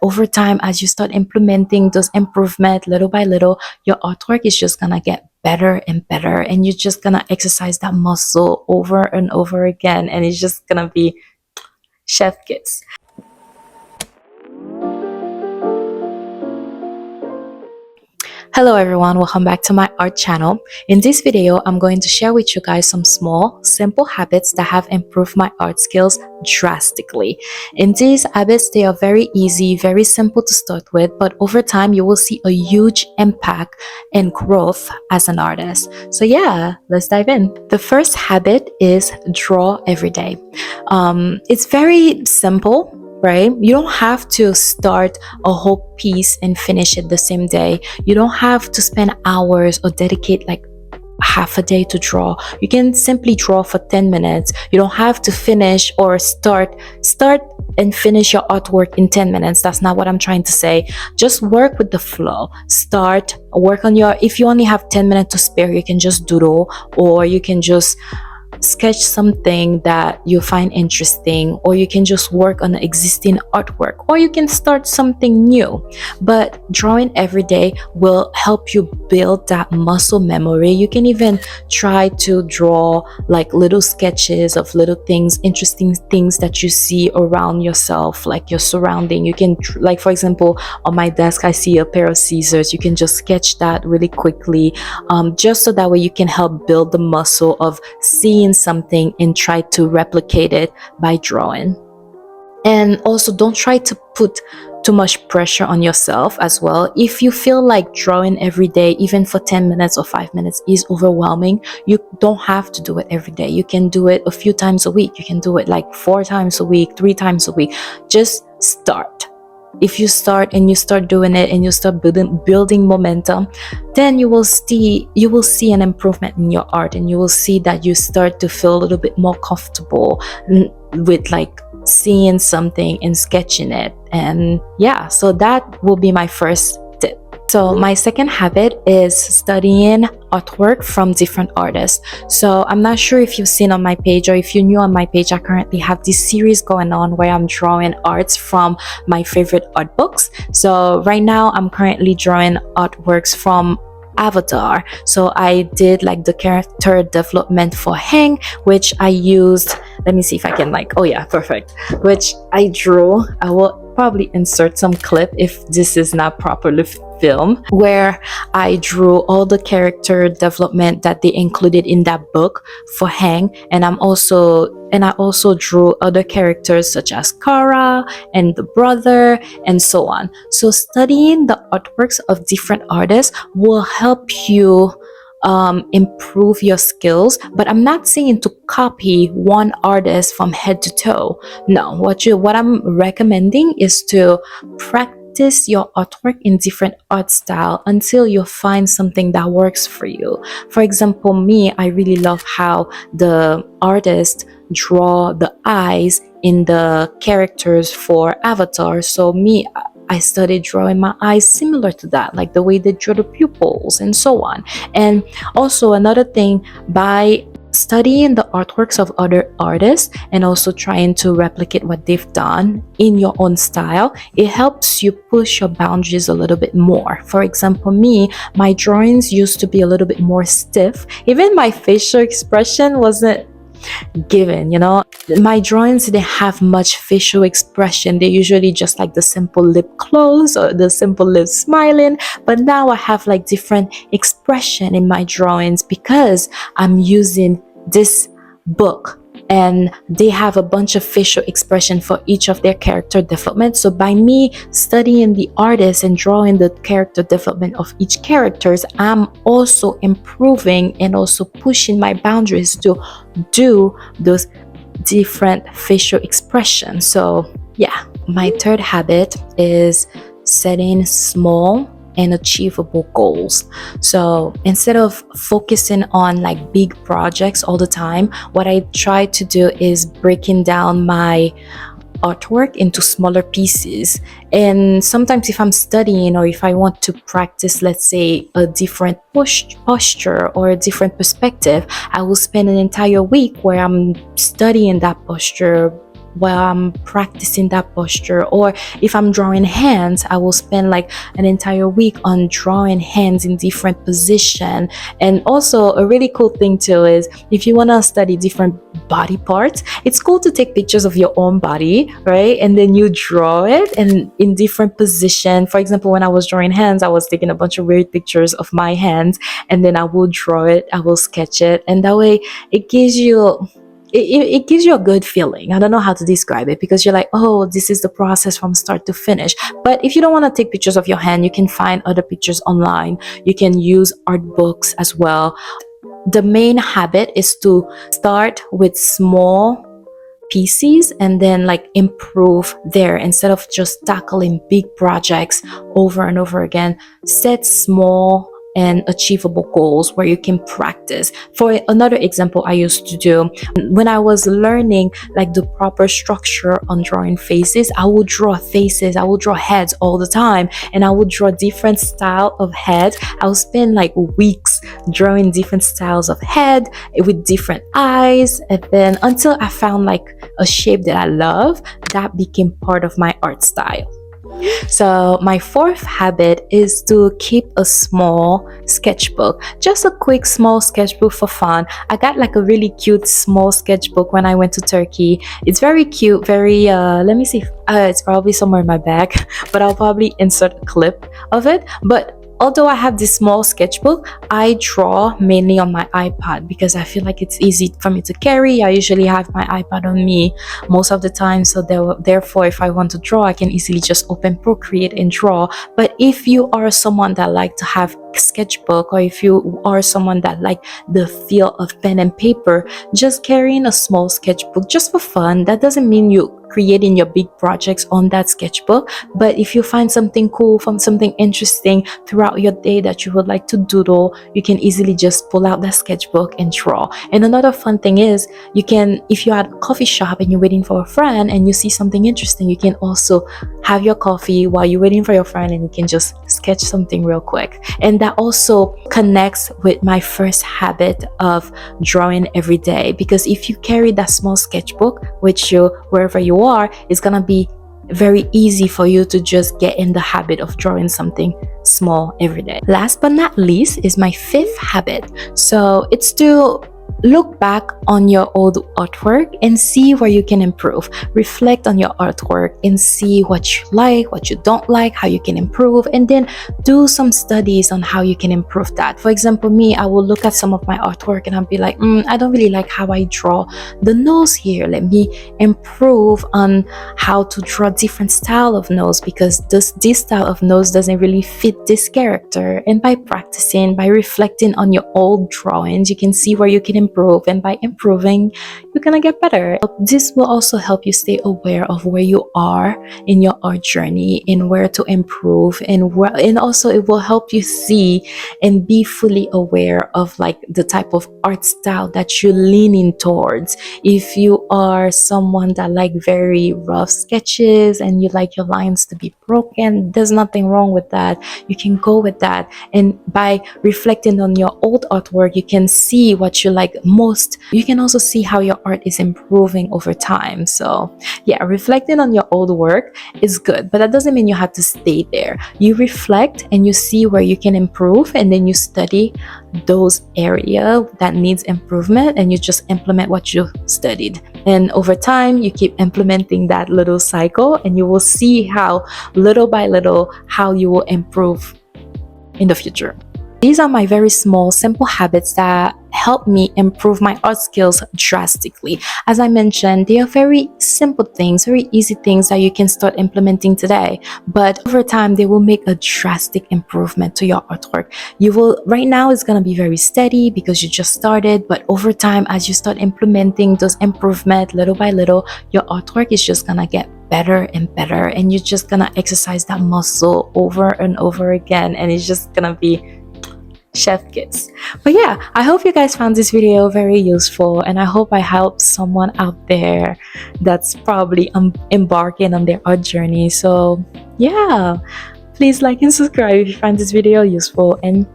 over time, as you start implementing those improvements little by little, your artwork is just gonna get better and better, and you're just gonna exercise that muscle over and over again, and it's just gonna be chef kiss. Hello everyone, welcome back to my art channel. In this video, I'm going to share with you guys some small, simple habits that have improved my art skills drastically. In these habits, they are very easy, very simple to start with, but over time you will see a huge impact and growth as an artist. So yeah, let's dive in. The first habit is draw every day. It's very simple, right? You don't have to start a whole piece and finish it the same day. You don't have to spend hours or dedicate like half a day to draw. You can simply draw for 10 minutes. You don't have to finish or start and finish your artwork in 10 minutes. That's not what I'm trying to say. Just work with the flow. Work on if you only have 10 minutes to spare, you can just doodle, or you can just sketch something that you find interesting, or you can just work on the existing artwork, or you can start something new. But drawing every day will help you build that muscle memory. You can even try to draw like little sketches of little things, interesting things that you see around yourself, like your surrounding. You can, like for example, on my desk I see a pair of scissors. You can just sketch that really quickly, just so that way you can help build the muscle of seeing something and try to replicate it by drawing. And also, don't try to put too much pressure on yourself as well. If you feel like drawing every day, even for 10 minutes or 5 minutes, is overwhelming, you don't have to do it every day. You can do it a few times a week. You can do it like 4 times a week, 3 times a week. Just start. If you start and you start doing it and you start building momentum, then you will see an improvement in your art, and you will see that you start to feel a little bit more comfortable with like seeing something and sketching it. And yeah, so that will be my first tip. So my second habit is studying artwork from different artists. So I'm not sure if you've seen on my page, or if you're new on my page, I currently have this series going on where I'm drawing arts from my favorite art books. So right now I'm currently drawing artworks from Avatar. So I did like the character development for Hang, which I used, let me see if I can oh yeah, perfect, which I drew. I will probably insert some clip if this is not properly filmed, where I drew all the character development that they included in that book for Hang, and I also drew other characters such as Kara and the brother and so on. So studying the artworks of different artists will help you improve your skills. But I'm not saying to copy one artist from head to toe. No, what I'm recommending is to practice your artwork in different art style until you find something that works for you. For example, me, I really love how the artist draw the eyes in the characters for Avatar. So I started drawing my eyes similar to that, like the way they draw the pupils and so on. And also another thing, by studying the artworks of other artists and also trying to replicate what they've done in your own style, it helps you push your boundaries a little bit more. For example, my drawings used to be a little bit more stiff. Even my facial expression wasn't given, my drawings didn't have much facial expression. They usually just like the simple lip close or the simple lip smiling. But now I have like different expression in my drawings because I'm using this book, and they have a bunch of facial expression for each of their character development. So by me studying the artist and drawing the character development of each characters, I'm also improving and also pushing my boundaries to do those different facial expressions. So yeah, my third habit is setting small and achievable goals. So instead of focusing on like big projects all the time, what I try to do is breaking down my artwork into smaller pieces. And sometimes if I'm studying, or if I want to practice, let's say, a different posture or a different perspective, I will spend an entire week where I'm studying that posture, while I'm practicing that posture. Or if I'm drawing hands, I will spend like an entire week on drawing hands in different position. And also a really cool thing too is if you want to study different body parts, it's cool to take pictures of your own body, right? And then you draw it and in different position. For example, when I was drawing hands, I was taking a bunch of weird pictures of my hands, and then I will draw it, I will sketch it, and that way it gives you it gives you a good feeling. I don't know how to describe it, because you're like, oh, this is the process from start to finish. But if you don't want to take pictures of your hand, you can find other pictures online. You can use art books as well. The main habit is to start with small pieces and then like improve there, instead of just tackling big projects over and over again. Set small and achievable goals where you can practice. For another example, I used to do when I was learning like the proper structure on drawing faces, I would draw faces, I would draw heads all the time, and I would draw different style of heads. I would spend like weeks drawing different styles of head with different eyes, and then until I found like a shape that I love, that became part of my art style. So my fourth habit is to keep a small sketchbook, just a quick small sketchbook for fun. I got like a really cute small sketchbook when I went to Turkey. It's very cute, very let me see, it's probably somewhere in my bag, but I'll probably insert a clip of it. But although I have this small sketchbook, I draw mainly on my iPad because I feel like it's easy for me to carry. I usually have my iPad on me most of the time, so therefore if I want to draw, I can easily just open Procreate and draw. But if you are someone that like to have sketchbook, or if you are someone that like the feel of pen and paper, just carrying a small sketchbook just for fun, that doesn't mean you creating your big projects on that sketchbook. But if you find something cool, from something interesting throughout your day that you would like to doodle, you can easily just pull out that sketchbook and draw. And another fun thing is, you can, if you're at a coffee shop and you're waiting for a friend and you see something interesting, you can also have your coffee while you're waiting for your friend, and you can just sketch something real quick. And that also connects with my first habit of drawing every day, because if you carry that small sketchbook with you wherever you are, it's gonna be very easy for you to just get in the habit of drawing something small every day. Last but not least is my fifth habit. So it's to look back on your old artwork and see where you can improve. Reflect on your artwork and see what you like, what you don't like, how you can improve, and then do some studies on how you can improve that. For example, me, I will look at some of my artwork and I'll be like, I don't really like how I draw the nose here. Let me improve on how to draw different style of nose, because this style of nose doesn't really fit this character. And by practicing, by reflecting on your old drawings, you can see where you can improve, and by improving, you're gonna get better. This will also help you stay aware of where you are in your art journey and where to improve, and also it will help you see and be fully aware of like the type of art style that you're leaning towards. If you are someone that like very rough sketches and you like your lines to be broken, there's nothing wrong with that. You can go with that, and by reflecting on your old artwork, you can see what you like most. You can also see how your art is improving over time. So yeah, reflecting on your old work is good, but that doesn't mean you have to stay there. You reflect and you see where you can improve, and then you study those areas that needs improvement, and you just implement what you studied. And over time, you keep implementing that little cycle, and you will see how little by little how you will improve in the future. These are my very small, simple habits that help me improve my art skills drastically. As I mentioned, they are very simple things, very easy things that you can start implementing today. But over time, they will make a drastic improvement to your artwork. You will, right now, it's going to be very steady because you just started. But over time, as you start implementing those improvements little by little, your artwork is just going to get better and better. And you're just going to exercise that muscle over and over again. And it's just going to be chef kiss. But yeah, I hope you guys found this video very useful, and I hope I helped someone out there that's probably embarking on their art journey. So yeah, please like and subscribe if you find this video useful, and